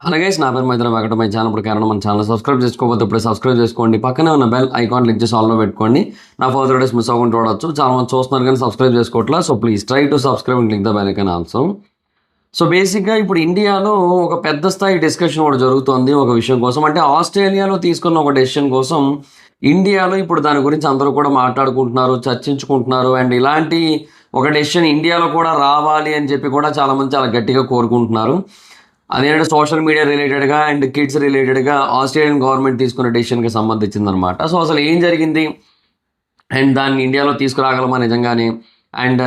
Hello guys, నా పేరు మైత్రి Venkata. My channel ప్రకారం మన ఛానల్ సబ్స్క్రైబ్ చేసుకోకపోతే ఇప్పుడే సబ్స్క్రైబ్ చేసుకోండి. పక్కనే ఉన్న బెల్ ఐకాన్ క్లిక్ చేసి ఆల్లో పెట్టుకోండి. నా ఫర్దర్ డేస్ మిస్ అవ్వకుండా చూడొచ్చు. చాలా మంది చూస్తున్నారు కానీ సబ్స్క్రైబ్ చేసుకోవట్లా. So please try to subscribe and click the bell icon also. సో బేసిక్గా ఇప్పుడు ఇండియాలో ఒక పెద్ద స్థాయి డిస్కషన్ కూడా జరుగుతుంది ఒక విషయం కోసం. అంటే ఆస్ట్రేలియాలో తీసుకున్న ఒక డెసిషన్ కోసం ఇండియాలో ఇప్పుడు దాని గురించి అందరూ కూడా మాట్లాడుకుంటున్నారు, చర్చించుకుంటున్నారు. అండ్ ఇలాంటి ఒక డెసిషన్ ఇండియాలో కూడా రావాలి అని చెప్పి కూడా చాలామంది చాలా గట్టిగా కోరుకుంటున్నారు. అదేంటంటే సోషల్ మీడియా రిలేటెడ్గా అండ్ కిడ్స్ రిలేటెడ్గా ఆస్ట్రేలియన్ గవర్నమెంట్ తీసుకున్న డెసిషన్కి సంబంధించిందనమాట. సో అసలు ఏం జరిగింది అండ్ దాన్ని ఇండియాలో తీసుకురాగలమా నిజంగానే, అండ్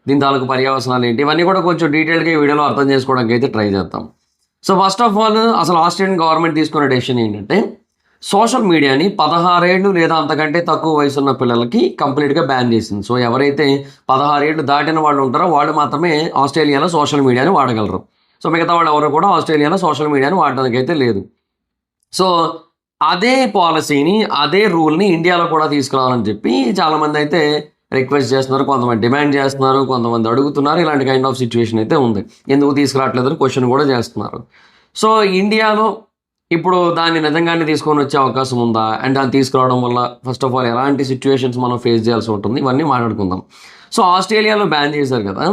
దీని తాలూకు పర్యవసనాలు ఏంటి, ఇవన్నీ కూడా కొంచెం డీటెయిల్గా ఈ వీడియోలో అర్థం చేసుకోవడానికి అయితే ట్రై చేద్దాం. సో ఫస్ట్ ఆఫ్ ఆల్ అసలు ఆస్ట్రేలియన్ గవర్నమెంట్ తీసుకున్న డెసిషన్ ఏంటంటే సోషల్ మీడియాని 16 ఏళ్ళు లేదా అంతకంటే తక్కువ వయసు ఉన్న పిల్లలకి కంప్లీట్గా బ్యాన్ చేసింది. సో ఎవరైతే 16 ఏళ్ళు దాటిన వాళ్ళు ఉంటారో వాళ్ళు మాత్రమే ఆస్ట్రేలియాలో సోషల్ మీడియాని వాడగలరు. సో మిగతా వాళ్ళు ఎవరు కూడా ఆస్ట్రేలియాలో సోషల్ మీడియాని వాడడానికి అయితే లేదు. సో అదే పాలసీని, అదే రూల్ని ఇండియాలో కూడా తీసుకురావాలని చెప్పి చాలామంది అయితే రిక్వెస్ట్ చేస్తున్నారు, కొంతమంది డిమాండ్ చేస్తున్నారు, కొంతమంది అడుగుతున్నారు. ఇలాంటి కైండ్ ఆఫ్ సిచ్యువేషన్ అయితే ఉంది. ఎందుకు తీసుకురావట్లేదని క్వశ్చన్ కూడా చేస్తున్నారు. సో ఇండియాలో ఇప్పుడు దాన్ని నిజంగానే తీసుకొని వచ్చే అవకాశం ఉందా, అండ్ దాన్ని తీసుకురావడం వల్ల ఫస్ట్ ఆఫ్ ఆల్ ఎలాంటి సిచ్యువేషన్స్ మనం ఫేస్ చేయాల్సి ఉంటుంది, ఇవన్నీ మాట్లాడుకుందాం. సో ఆస్ట్రేలియాలో బ్యాన్ చేశారు కదా.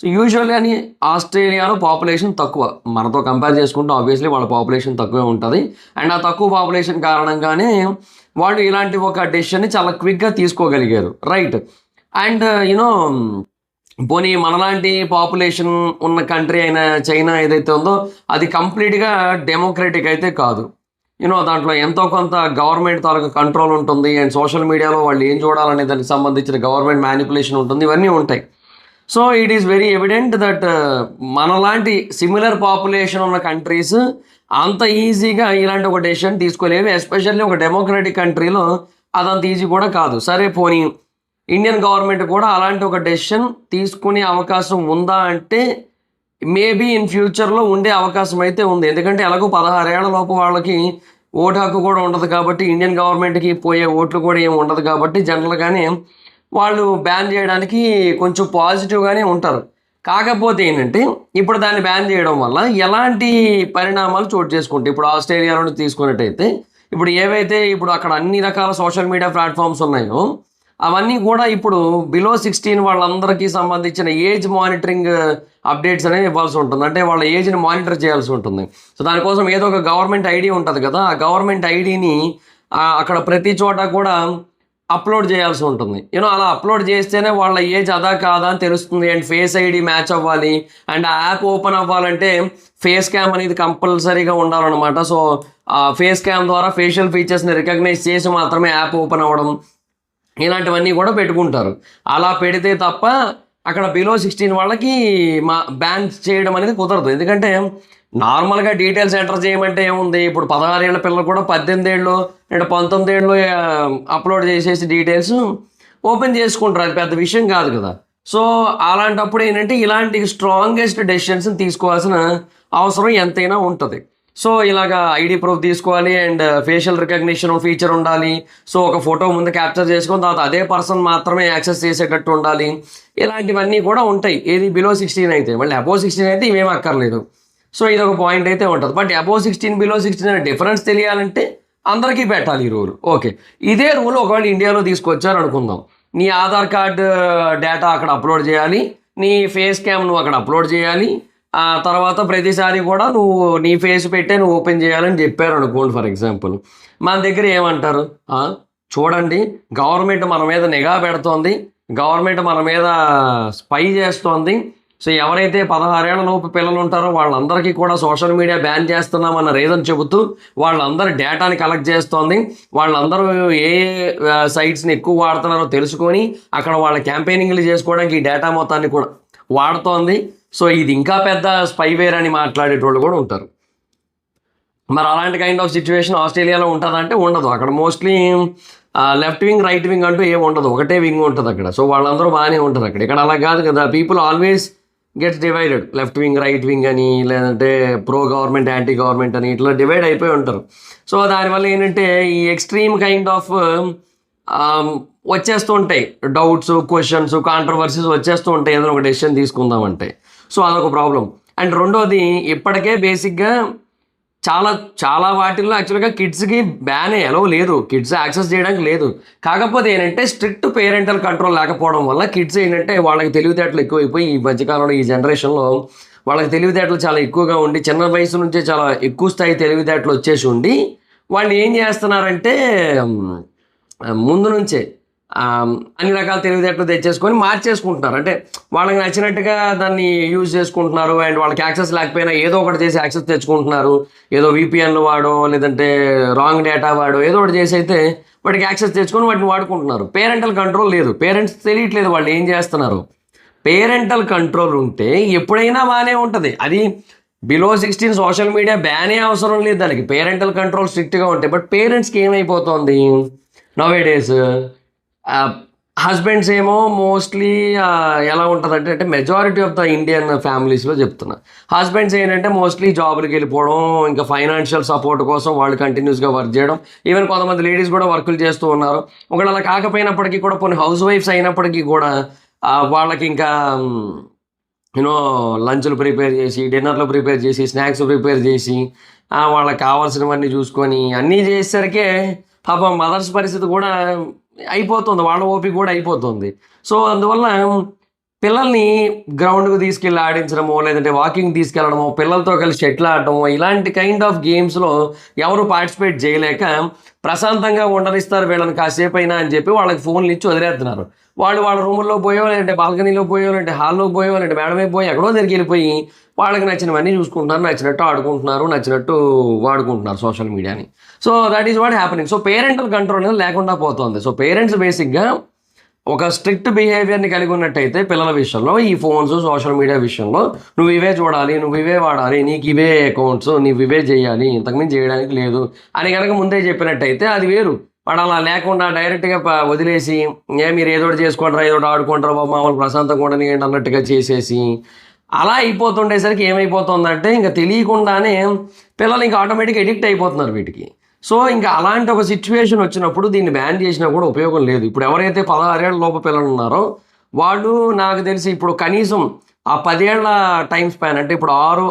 సో యూజువల్లీ అని ఆస్ట్రేలియాలో పాపులేషన్ తక్కువ, మనతో కంపేర్ చేసుకుంటే ఆబ్వియస్లీ వాళ్ళ పాపులేషన్ తక్కువే ఉంటుంది. అండ్ ఆ తక్కువ పాపులేషన్ కారణంగానే వాళ్ళు ఇలాంటి ఒక డెసిషన్ని చాలా క్విక్గా తీసుకోగలిగారు, రైట్. అండ్ యూనో పోనీ మనలాంటి పాపులేషన్ ఉన్న కంట్రీ అయిన చైనా ఏదైతే ఉందో అది కంప్లీట్గా డెమోక్రటిక్ అయితే కాదు. దాంట్లో ఎంతో కొంత గవర్నమెంట్ తాలూకు కంట్రోల్ ఉంటుంది. అండ్ సోషల్ మీడియాలో వాళ్ళు ఏం చూడాలనే దానికి సంబంధించిన గవర్నమెంట్ మ్యానిపులేషన్ ఉంటుంది, ఇవన్నీ ఉంటాయి. So it is very evident that మనలాంటి సిమిలర్ పాపులేషన్ ఉన్న కంట్రీస్ అంత ఈజీగా ఇలాంటి ఒక డెసిషన్ తీసుకోలేవు. ఎస్పెషల్లీ ఒక డెమోక్రటిక్ కంట్రీలో అదంత ఈజీ కూడా కాదు. సరే పోనీ ఇండియన్ గవర్నమెంట్ కూడా అలాంటి ఒక డెసిషన్ తీసుకునే అవకాశం ఉందా అంటే మేబీ ఇన్ ఫ్యూచర్లో ఉండే అవకాశం అయితే ఉంది. ఎందుకంటే ఎలాగో 16 ఏళ్ల లోపు వాళ్ళకి ఓటు హక్కు కూడా ఉండదు కాబట్టి, ఇండియన్ గవర్నమెంట్కి పోయే ఓట్లు కూడా ఏమి ఉండదు కాబట్టి జనరల్గానే వాళ్ళు బ్యాన్ చేయడానికి కొంచెం పాజిటివ్గానే ఉంటారు. కాకపోతే ఏంటంటే ఇప్పుడు దాన్ని బ్యాన్ చేయడం వల్ల ఎలాంటి పరిణామాలు చోటు చేసుకుంటాయి. ఇప్పుడు ఆస్ట్రేలియాలో తీసుకున్నట్టయితే ఇప్పుడు ఏవైతే ఇప్పుడు అక్కడ అన్ని రకాల సోషల్ మీడియా ప్లాట్ఫామ్స్ ఉన్నాయో అవన్నీ కూడా ఇప్పుడు బిలో 16 వాళ్ళందరికీ సంబంధించిన ఏజ్ మానిటరింగ్ అప్డేట్స్ అనేవి ఇవ్వాల్సి ఉంటుంది. అంటే వాళ్ళ ఏజ్ని మానిటర్ చేయాల్సి ఉంటుంది. సో దానికోసం ఏదో ఒక గవర్నమెంట్ ఐడి ఉంటుంది కదా, ఆ గవర్నమెంట్ ఐడిని అక్కడ ప్రతి చోట కూడా అప్లోడ్ చేయాల్సి ఉంటుంది. అలా అప్లోడ్ చేస్తేనే వాళ్ళ ఏజ్ అదా కాదా అని తెలుస్తుంది. అండ్ ఫేస్ ఐడి మ్యాచ్ అవ్వాలి. అండ్ ఆ యాప్ ఓపెన్ అవ్వాలంటే ఫేస్ క్యామ్ అనేది కంపల్సరీగా ఉండాలన్నమాట. సో ఆ ఫేస్ క్యామ్ ద్వారా ఫేషియల్ ఫీచర్స్ని రికగ్నైజ్ చేసి మాత్రమే యాప్ ఓపెన్ అవ్వడం, ఇలాంటివన్నీ కూడా పెట్టుకుంటారు. అలా పెడితే తప్ప అక్కడ బిలో 16 వాళ్ళకి బ్యాన్ చేయడం అనేది కుదరదు. ఎందుకంటే నార్మల్గా డీటెయిల్స్ ఎంటర్ చేయమంటే ఏముంది, ఇప్పుడు 16 ఏళ్ళ పిల్లలు కూడా 18 ఏళ్ళు అంటే 19 ఏళ్ళు అప్లోడ్ చేసేసి డీటెయిల్స్ ఓపెన్ చేసుకుంటారు. అది పెద్ద విషయం కాదు కదా. సో అలాంటప్పుడు ఏంటంటే ఇలాంటి స్ట్రాంగెస్ట్ డెసిషన్స్ తీసుకోవాల్సిన అవసరం ఎంతైనా ఉంటుంది. సో ఇలాగా ఐడి ప్రూఫ్ తీసుకోవాలి అండ్ ఫేషియల్ రికగ్నిషన్ ఫీచర్ ఉండాలి. సో ఒక ఫోటో ముందు క్యాప్చర్ చేసుకుని తర్వాత అదే పర్సన్ మాత్రమే యాక్సెస్ చేసేటట్టు ఉండాలి. ఇలాంటివన్నీ కూడా ఉంటాయి. ఏది బిలో 16 అయితే. మళ్ళీ అబోవ్ 16 అయితే ఇవేం అక్కర్లేదు. సో ఇది ఒక పాయింట్ అయితే ఉంటుంది. బట్ అబోవ్ 16 బిలో 16 అనే డిఫరెన్స్ తెలియాలంటే అందరికీ పెట్టాలి ఈ రూల్. ఓకే, ఇదే రూల్ ఒకవేళ ఇండియాలో తీసుకొచ్చారు అనుకుందాం. నీ ఆధార్ కార్డు డేటా అక్కడ అప్లోడ్ చేయాలి, నీ ఫేస్ క్యామ్ నువ్వు అక్కడ అప్లోడ్ చేయాలి, ఆ తర్వాత ప్రతిసారి కూడా నువ్వు నీ ఫేస్ పెట్టే నువ్వు ఓపెన్ చేయాలని చెప్పారు అనుకోండి. ఫర్ ఎగ్జాంపుల్ మన దగ్గర ఏమంటారు, చూడండి గవర్నమెంట్ మన మీద నిఘా పెడుతోంది, గవర్నమెంట్ మన మీద స్పై చేస్తోంది. సో ఎవరైతే 16 ఏళ్ల లోపు పిల్లలు ఉంటారో వాళ్ళందరికీ కూడా సోషల్ మీడియా బ్యాన్ చేస్తున్నామన్న రీజన్ చెబుతూ వాళ్ళందరి డేటాని కలెక్ట్ చేస్తోంది. వాళ్ళందరూ ఏ సైట్స్ని ఎక్కువ వాడుతున్నారో తెలుసుకొని అక్కడ వాళ్ళ క్యాంపెయినింగ్లు చేసుకోవడానికి ఈ డేటా మొత్తాన్ని కూడా వాడుతోంది. సో ఇది ఇంకా పెద్ద స్పైవేర్ అని మాట్లాడేటోళ్ళు కూడా ఉంటారు. మరి అలాంటి కైండ్ ఆఫ్ సిచ్యువేషన్ ఆస్ట్రేలియాలో ఉంటుందంటే ఉండదు. అక్కడ mostly left wing right wing అంటూ ఏమి ఉండదు, ఒకటే వింగ్ ఉంటుంది అక్కడ. సో వాళ్ళందరూ బాగానే ఉంటారు అక్కడ. ఇక్కడ అలా కాదు కదా. People always gets divided, left wing right wing అని, లేదంటే ప్రో గవర్నమెంట్ యాంటీ గవర్నమెంట్ అని ఇట్లా డివైడ్ అయిపోయి ఉంటారు. సో దానివల్ల ఏంటంటే ఈ ఎక్స్ట్రీమ్ కైండ్ ఆఫ్ వచ్చేస్తూ ఉంటాయి, డౌట్స్, క్వశ్చన్స్, కాంట్రవర్సీస్ వచ్చేస్తూ ఉంటాయి ఏదైనా ఒక డెసిషన్ తీసుకుందామంటే. సో అదొక ప్రాబ్లం. అండ్ రెండోది ఇప్పటికే బేసిక్గా చాలా చాలా వాటిల్లో యాక్చువల్గా కిడ్స్కి బ్యాన్ ఎలో లేదు, కిడ్స్ యాక్సెస్ చేయడానికి లేదు. కాకపోతే ఏంటంటే స్ట్రిక్ట్ పేరెంటల్ కంట్రోల్ లేకపోవడం వల్ల కిడ్స్ ఏంటంటే వాళ్ళకి తెలివితేటలు ఎక్కువైపోయి ఈ మధ్యకాలంలో ఈ జనరేషన్లో వాళ్ళకి తెలివితేటలు చాలా ఎక్కువగా ఉండి చిన్న వయసు నుంచే చాలా ఎక్కువ స్థాయి తెలివితేటలు వచ్చేసి ఉండి వాళ్ళు ఏం చేస్తున్నారంటే ముందు నుంచే అన్ని రకాల తెలివితేటలు తెచ్చేసుకొని మార్చేసుకుంటున్నారు. అంటే వాళ్ళకి నచ్చినట్టుగా దాన్ని యూజ్ చేసుకుంటున్నారు. అండ్ వాళ్ళకి యాక్సెస్ లేకపోయినా ఏదో ఒకటి చేసి యాక్సెస్ తెచ్చుకుంటున్నారు. ఏదో VPNలు వాడో లేదంటే రాంగ్ డేటా వాడో ఏదో ఒకటి చేసి అయితే వాటికి యాక్సెస్ తెచ్చుకొని వాటిని వాడుకుంటున్నారు. పేరెంటల్ కంట్రోల్ లేదు, పేరెంట్స్ తెలియట్లేదు వాళ్ళు ఏం చేస్తున్నారు. పేరెంటల్ కంట్రోల్ ఉంటే ఎప్పుడైనా బాగానే ఉంటుంది. అది బిలో 16 సోషల్ మీడియా బ్యానే అవసరం లేదు దానికి, పేరెంటల్ కంట్రోల్ స్ట్రిక్ట్గా ఉంటాయి. బట్ పేరెంట్స్కి ఏమైపోతుంది నౌఏడేస్, హస్బెండ్స్ ఏమో మోస్ట్లీ ఎలా ఉంటుందంటే అంటే మెజారిటీ ఆఫ్ ద ఇండియన్ ఫ్యామిలీస్లో చెప్తున్నా, హస్బెండ్స్ ఏంటంటే మోస్ట్లీ జాబులకి వెళ్ళిపోవడం, ఇంకా ఫైనాన్షియల్ సపోర్ట్ కోసం వాళ్ళు కంటిన్యూస్గా వర్క్ చేయడం. ఈవెన్ కొంతమంది లేడీస్ కూడా వర్కులు చేస్తూ ఉన్నారు. ఒకవేళ అలా కాకపోయినప్పటికీ కూడా కొన్ని హౌస్ వైఫ్స్ అయినప్పటికీ కూడా వాళ్ళకి ఇంకా యూనో లంచ్లు ప్రిపేర్ చేసి, డిన్నర్లు ప్రిపేర్ చేసి, స్నాక్స్ ప్రిపేర్ చేసి, వాళ్ళకి కావాల్సినవన్నీ చూసుకొని అన్నీ చేసేసరికే పాపం మదర్స్ పరిస్థితి కూడా అయిపోతుంది, వాళ్ళ ఓపిక కూడా అయిపోతుంది. సో అందువల్ల పిల్లల్ని గ్రౌండ్కి తీసుకెళ్ళి ఆడించడమో లేదంటే వాకింగ్ తీసుకెళ్ళడమో, పిల్లలతో కలిసి షటిల్ ఆడటమో ఇలాంటి కైండ్ ఆఫ్ గేమ్స్లో ఎవరు పార్టిసిపేట్ చేయలేక ప్రశాంతంగా ఉండనిస్తారు వీళ్ళని కాసేపు అయినా అని చెప్పి వాళ్ళకి ఫోన్లు ఇచ్చి వదిలేస్తున్నారు. వాళ్ళు వాళ్ళ రూముల్లో పోయో లేదంటే బాల్కనీలో పోయో లేదంటే హాల్లో పోయో లేదంటే మేడమే పోయి ఎక్కడో దగ్గరికి వెళ్ళిపోయి వాళ్ళకి నచ్చినవన్నీ చూసుకుంటున్నారు, నచ్చినట్టు ఆడుకుంటున్నారు, నచ్చినట్టు వాడుకుంటున్నారు సోషల్ మీడియాని. So that is what happening. So parental control అనేది లేకుండా పోతుంది. సో పేరెంట్స్ బేసిక్గా ఒక స్ట్రిక్ట్ బిహేవియర్ని కలిగి ఉన్నట్టయితే పిల్లల విషయంలో ఈ ఫోన్స్ సోషల్ మీడియా విషయంలో నువ్వు ఇవే చూడాలి, నువ్వు ఇవే వాడాలి, నీకు ఇవే అకౌంట్స్, నువ్వు ఇవే చేయాలి, ఇంతకుమించి చేయడానికి లేదు అని కనుక ముందే చెప్పినట్టయితే అది వేరు. వాడు అలా లేకుండా డైరెక్ట్గా వదిలేసి మీరు ఏదో ఒకటి చేసుకుంటారా, ఏదో ఒకటి ఆడుకుంటారా బాబు, మామూలు ప్రశాంతంగా ఉండనియండి అన్నట్టుగా చేసేసి అలా అయిపోతుండేసరికి ఏమైపోతుందంటే ఇంకా తెలియకుండానే పిల్లలు ఇంకా ఆటోమేటిక్గా ఎడిక్ట్ అయిపోతున్నారు వీటికి. సో ఇంకా అలాంటి ఒక సిచ్యువేషన్ వచ్చినప్పుడు దీన్ని బ్యాన్ చేసినా కూడా ఉపయోగం లేదు. ఇప్పుడు ఎవరైతే 16 ఏళ్ల లోపు పిల్లలు ఉన్నారో వాళ్ళు నాకు తెలిసి ఇప్పుడు కనీసం ఆ 10 ఏళ్ల టైం స్పాన్ అంటే ఇప్పుడు ఆరో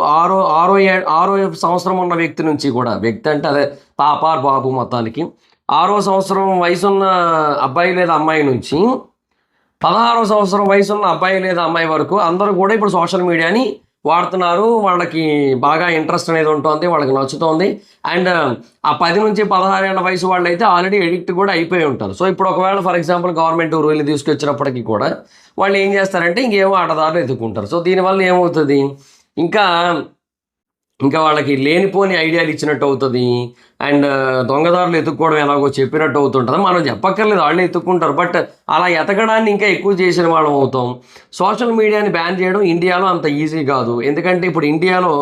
సంవత్సరం ఉన్న వ్యక్తి నుంచి కూడా, వ్యక్తి అంటే అదే పాప బాబు మొత్తానికి 6వ సంవత్సరం వయసున్న అబ్బాయి లేదా అమ్మాయి నుంచి 16వ సంవత్సరం వయసున్న అబ్బాయి లేదా అమ్మాయి వరకు అందరూ కూడా ఇప్పుడు సోషల్ మీడియాని వాడుతున్నారు. వాళ్ళకి బాగా ఇంట్రెస్ట్ అనేది ఉంటుంది, వాళ్ళకి నచ్చుతుంది. అండ్ ఆ 10 నుంచి 16 ఏళ్ళ వయసు వాళ్ళు అయితే ఆల్రెడీ ఎడిక్ట్ కూడా అయిపోయి ఉంటారు. సో ఇప్పుడు ఒకవేళ ఫర్ ఎగ్జాంపుల్ గవర్నమెంట్ రూల్ తీసుకొచ్చినప్పటికీ కూడా వాళ్ళు ఏం చేస్తారంటే ఇంకేమో ఆటదారులు ఎత్తుకుంటారు. సో దీనివల్ల ఏమవుతుంది, ఇంకా వాళ్ళకి లేనిపోని ఐడియాలు ఇచ్చినట్టు అవుతుంది. అండ్ దొంగదారులు ఎత్తుక్కోవడం ఎలాగో చెప్పినట్టు అవుతుంటుంది. మనం చెప్పక్కర్లేదు, వాళ్ళే ఎత్తుక్కుంటారు. బట్ అలా ఎతకడాన్ని ఇంకా ఎక్కువ చేసిన వాళ్ళం అవుతాం. సోషల్ మీడియాని బ్యాన్ చేయడం ఇండియాలో అంత ఈజీ కాదు. ఎందుకంటే ఇప్పుడు ఇండియాలో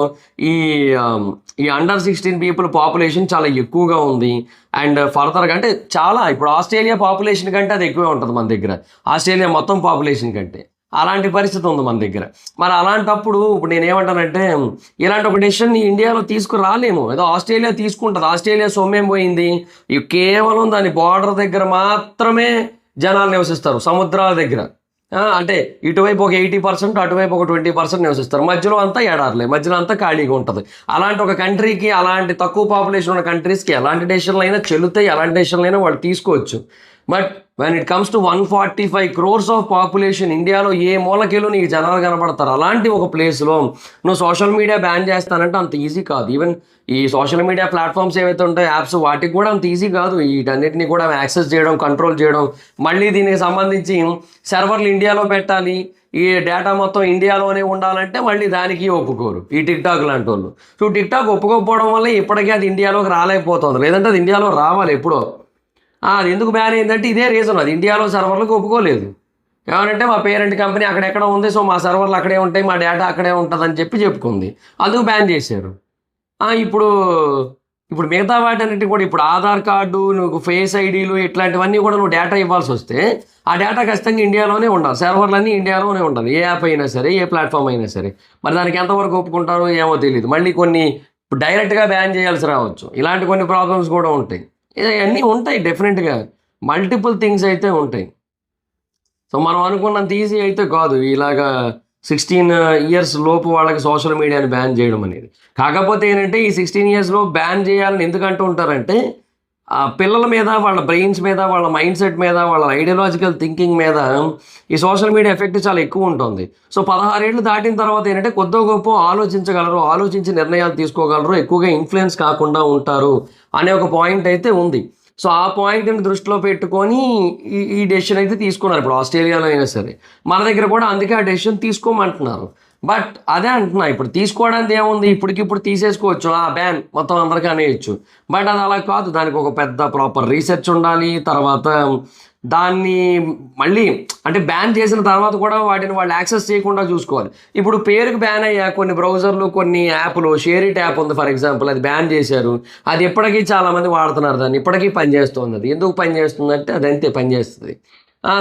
ఈ అండర్ 16 పీపుల్ పాపులేషన్ చాలా ఎక్కువగా ఉంది. అండ్ ఫర్దర్గా అంటే చాలా ఇప్పుడు ఆస్ట్రేలియా పాపులేషన్ కంటే అది ఎక్కువే ఉంటుంది మన దగ్గర, ఆస్ట్రేలియా మొత్తం పాపులేషన్ కంటే. అలాంటి పరిస్థితి ఉంది మన దగ్గర. మరి అలాంటప్పుడు ఇప్పుడు నేనేమంటానంటే ఇలాంటి ఒక డెసిషన్ ఇండియాలో తీసుకురాలేము. ఏదో ఆస్ట్రేలియా తీసుకుంటుంది, ఆస్ట్రేలియా సొమ్మేం పోయింది, కేవలం దాని బార్డర్ దగ్గర మాత్రమే జనాలు నివసిస్తారు, సముద్రాల దగ్గర. అంటే ఇటువైపు ఒక 80%, అటువైపు ఒక 20% నివసిస్తారు. మధ్యలో అంతా ఎడారులే, మధ్యలో అంతా ఖాళీగా ఉంటుంది. అలాంటి ఒక కంట్రీకి, అలాంటి తక్కువ పాపులేషన్ ఉన్న కంట్రీస్కి ఎలాంటి డెసిషన్లు అయినా చెల్లుతాయి, ఎలాంటి డెసిషన్లు అయినా వాళ్ళు తీసుకోవచ్చు. But when it comes to 145 crores of population, ఇండియాలో ఏ మూలకెళ్ళు నీకు జనాలు కనబడతారు. అలాంటి ఒక ప్లేస్లో నువ్వు సోషల్ మీడియా బ్యాన్ చేస్తానంటే అంత ఈజీ కాదు. ఈవెన్ ఈ సోషల్ మీడియా ప్లాట్ఫామ్స్ ఏవైతే ఉంటాయో యాప్స్, వాటికి కూడా అంత ఈజీ కాదు వీటన్నిటిని కూడా యాక్సెస్ చేయడం, కంట్రోల్ చేయడం. మళ్ళీ దీనికి సంబంధించి సర్వర్లు ఇండియాలో పెట్టాలి, ఈ డేటా మొత్తం ఇండియాలోనే ఉండాలంటే మళ్ళీ దానికి ఒప్పుకోరు ఈ టిక్టాక్ లాంటి వాళ్ళు. సో టిక్టాక్ ఒప్పుకోకపోవడం వల్ల ఇప్పటికీ అది ఇండియాలోకి రాలేకపోతుంది, లేదంటే అది ఇండియాలో రావాలి ఎప్పుడో. అది ఎందుకు బ్యాన్ అయిందంటే ఇదే రీజన్, అది ఇండియాలో సర్వర్లకు ఒప్పుకోలేదు. ఏమంటే మా పేరెంట్ కంపెనీ అక్కడెక్కడ ఉంది, సో మా సర్వర్లు అక్కడే ఉంటాయి, మా డేటా అక్కడే ఉంటుంది అని చెప్పుకుంది, అందుకు బ్యాన్ చేశారు. ఇప్పుడు మిగతా వాటన్నిటి కూడా ఇప్పుడు ఆధార్ కార్డు, నువ్వు ఫేస్ ఐడీలు ఇట్లాంటివన్నీ కూడా నువ్వు డేటా ఇవ్వాల్సి వస్తే ఆ డేటా ఖచ్చితంగా ఇండియాలోనే ఉండాలి, సర్వర్లన్నీ ఇండియాలోనే ఉండాలి, ఏ యాప్ అయినా సరే, ఏ ప్లాట్ఫామ్ అయినా సరే. మరి దానికి ఎంతవరకు ఒప్పుకుంటారో ఏమో తెలియదు. మళ్ళీ కొన్ని డైరెక్ట్గా బ్యాన్ చేయాల్సి రావచ్చు, ఇలాంటి కొన్ని ప్రాబ్లమ్స్ కూడా ఉంటాయి. ఇవన్నీ ఉంటాయి డెఫినెట్గా, మల్టిపుల్ థింగ్స్ అయితే ఉంటాయి. సో మనం అనుకున్నంత ఈజీ అయితే కాదు ఇలాగా 16 ఇయర్స్ లోపు వాళ్ళకి సోషల్ మీడియాని బ్యాన్ చేయడం అనేది. కాకపోతే ఏంటంటే ఈ 16 ఇయర్స్‌లో బ్యాన్ చేయాలని ఎందుకు అంటూ ఉంటారంటే పిల్లల మీద, వాళ్ళ బ్రెయిన్స్ మీద, వాళ్ళ మైండ్ సెట్ మీద, వాళ్ళ ఐడియాలజికల్ థింకింగ్ మీద ఈ సోషల్ మీడియా ఎఫెక్ట్ చాలా ఎక్కువ ఉంటుంది. సో 16 ఏళ్ళు దాటిన తర్వాత ఏంటంటే కొద్దో గొప్పో ఆలోచించగలరు, ఆలోచించి నిర్ణయాలు తీసుకోగలరు, ఎక్కువగా ఇన్‌ఫ్లుయెన్స్ కాకుండా ఉంటారు అనే ఒక పాయింట్ అయితే ఉంది. సో ఆ పాయింట్‌ని దృష్టిలో పెట్టుకొని ఈ డెసిషన్ అయితే తీసుకున్నారు. ఇప్పుడు ఆస్ట్రేలియాలో అయినా సరే. మన దగ్గర కూడా అందుకే ఆ డెసిషన్ తీసుకోమంటున్నారు. బట్ అదే అంటున్నా, ఇప్పుడు తీసుకోవడానికి ఏముంది, ఇప్పటికిప్పుడు తీసేసుకోవచ్చు. బ్యాన్ మొత్తం అందరికీ అనేయొచ్చు. బట్ అది అలా కాదు. దానికి ఒక పెద్ద ప్రాపర్ రీసెర్చ్ ఉండాలి. తర్వాత దాన్ని మళ్ళీ అంటే బ్యాన్ చేసిన తర్వాత కూడా వాటిని వాళ్ళు యాక్సెస్ చేయకుండా చూసుకోవాలి. ఇప్పుడు పేరుకి బ్యాన్ అయ్యా కొన్ని బ్రౌజర్లు, కొన్ని యాప్‌లు, షేర్ ఇట్ యాప్ ఉంది ఫర్ ఎగ్జాంపుల్, అది బ్యాన్ చేశారు. అది ఇప్పటికీ చాలామంది వాడుతున్నారు దాన్ని. ఇప్పటికీ పనిచేస్తుంది అది. ఎందుకు పనిచేస్తుందంటే అది అంతే పనిచేస్తది.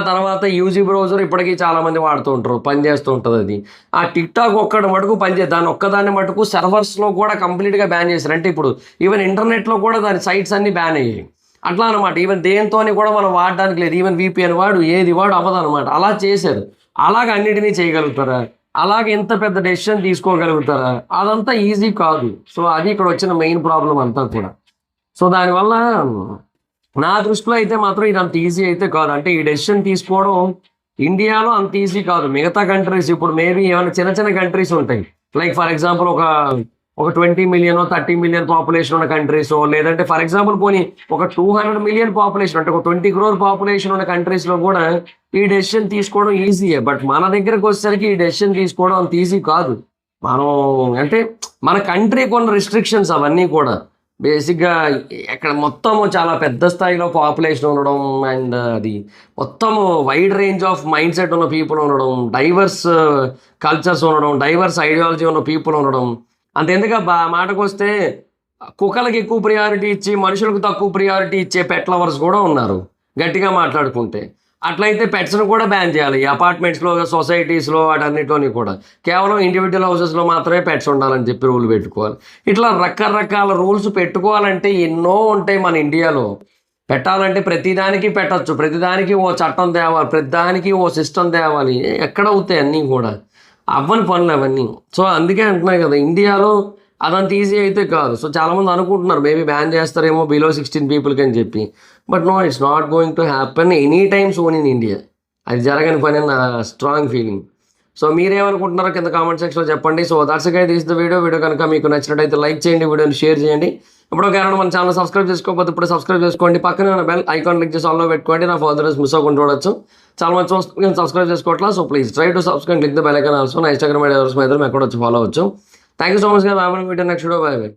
తర్వాత యూజీ బ్రౌజర్ ఇప్పటికీ చాలామంది వాడుతూ ఉంటారు. పనిచేస్తూ ఉంటది అది. టిక్‌టాక్ ఒక్కటి మటుకు దాన్ని ఒక్కదాన్ని మటుకు సర్వర్స్‌లో కూడా కంప్లీట్‌గా బ్యాన్ చేశారు. అంటే ఇప్పుడు ఈవెన్ ఇంటర్నెట్‌లో కూడా దాని సైట్స్ అన్నీ బ్యాన్ అయ్యాయి. అట్లా అనమాట. ఈవెన్ దేనితోని కూడా మనం వాడడానికి లేదు. ఈవెన్ వీపీఎన్ వాడు, ఏది వాడు అవ్వదనమాట. అలా చేశారు. అలాగ అన్నిటిని చేయగలుగుతారా? అలాగ ఇంత పెద్ద డెసిషన్ తీసుకోగలుగుతారా? అదంతా ఈజీ కాదు. సో అది ఇక్కడ వచ్చిన మెయిన్ ప్రాబ్లమ్ అంతా కూడా. సో దానివల్ల నా దృష్టిలో అయితే మాత్రం ఇది అంత ఈజీ అయితే కాదు. అంటే ఈ డెసిషన్ తీసుకోవడం ఇండియాలో అంత ఈజీ కాదు. మిగతా కంట్రీస్ ఇప్పుడు మేబీ ఏమైనా చిన్న చిన్న కంట్రీస్ ఉంటాయి. లైక్ ఫర్ ఎగ్జాంపుల్ ఒక 20 మిలియన్, 30 మిలియన్ పాపులేషన్ ఉన్న కంట్రీసో, లేదంటే ఫర్ ఎగ్జాంపుల్ పోనీ ఒక 200 మిలియన్ పాపులేషన్ అంటే ఒక 20 క్రోర్ పాపులేషన్ ఉన్న కంట్రీస్‌లో కూడా ఈ డెసిషన్ తీసుకోవడం ఈజీయే. బట్ మన దగ్గరకు వచ్చేసరికి ఈ డెసిషన్ తీసుకోవడం అంత ఈజీ కాదు. మనం అంటే మన కంట్రీకి ఉన్న రిస్ట్రిక్షన్స్ అవన్నీ కూడా. బేసిక్‌గా ఇక్కడ మొత్తము చాలా పెద్ద స్థాయిలో పాపులేషన్ ఉండడం అండ్ అది మొత్తము wide range of mind set ఉన్న పీపుల్ ఉండడం, డైవర్స్ కల్చర్స్ ఉండడం, డైవర్స్ ఐడియాలజీ ఉన్న పీపుల్ ఉండడం. అంతెందుకబ్బా మాటకొస్తే కుక్కలకి ఎక్కువ ప్రియారిటీ ఇచ్చి, మనుషులకు తక్కువ ప్రియారిటీ ఇచ్చే పెట్ లవర్స్ కూడా ఉన్నారు గట్టిగా మాట్లాడుకుంటే. అట్లయితే పెట్స్‌ని కూడా బ్యాన్ చేయాలి. ఈ అపార్ట్మెంట్స్‌లో, సొసైటీస్‌లో వాటన్నిటిలోని కూడా. కేవలం ఇండివిడ్యువల్ హౌసెస్‌లో మాత్రమే పెట్స్ ఉండాలని చెప్పి రూల్ పెట్టుకోవాలి. ఇట్లా రకరకాల రూల్స్ పెట్టుకోవాలంటే ఎన్నో ఉంటాయి మన ఇండియాలో. పెట్టాలంటే ప్రతిదానికి పెట్టొచ్చు. ప్రతిదానికి ఓ చట్టం తేవాలి. ప్రతిదానికి ఓ సిస్టమ్ తేవాలి. ఎక్కడవుతాయి అన్నీ కూడా. అవ్వని పనులు అవన్నీ. సో అందుకే అంటున్నా కదా, ఇండియాలో అదంత ఈజీ అయితే కాదు. సో చాలామంది అనుకుంటున్నారు మేబీ బ్యాన్ చేస్తారేమో బిలో 16 పీపుల్‌కి అని చెప్పి. But no, it's not going to happen any time soon in India. అది జరగని పని అని నా స్ట్రాంగ్ ఫీలింగ్. సో మీరేమనుకుంటున్నారో కింద కామెంట్ సెక్షన్‌లో చెప్పండి. So that's guys, this the video. Video కనుక మీకు నచ్చినట్టయితే లైక్ చేయండి, వీడియోని షేర్ చేయండి. ఇప్పుడు కారణం మన ఛానల్ సబ్స్క్రైబ్ చేసుకోకపోతే ఇప్పుడు సబ్స్క్రైబ్ చేసుకోండి. పక్కనే ఉన్న బెల్ ఐకాన్ క్లిక్ చేసి ఆన్లో పెట్టుకోండి. నా ఫర్దర్ మిస్ అవ్వకుండా చూడొచ్చు. చాలా మంది చూస్తే సబ్స్క్రైబ్ చేసుకోవట్లా. So please try to subscribe, click the bell icon also. నా ఇన్స్టాగ్రామ్ ఐడి ఎవరు మీద మీరు ఎక్కడ వచ్చి ఫాలో అవ్వచ్చు. Thank you so much. Next video. Bye by.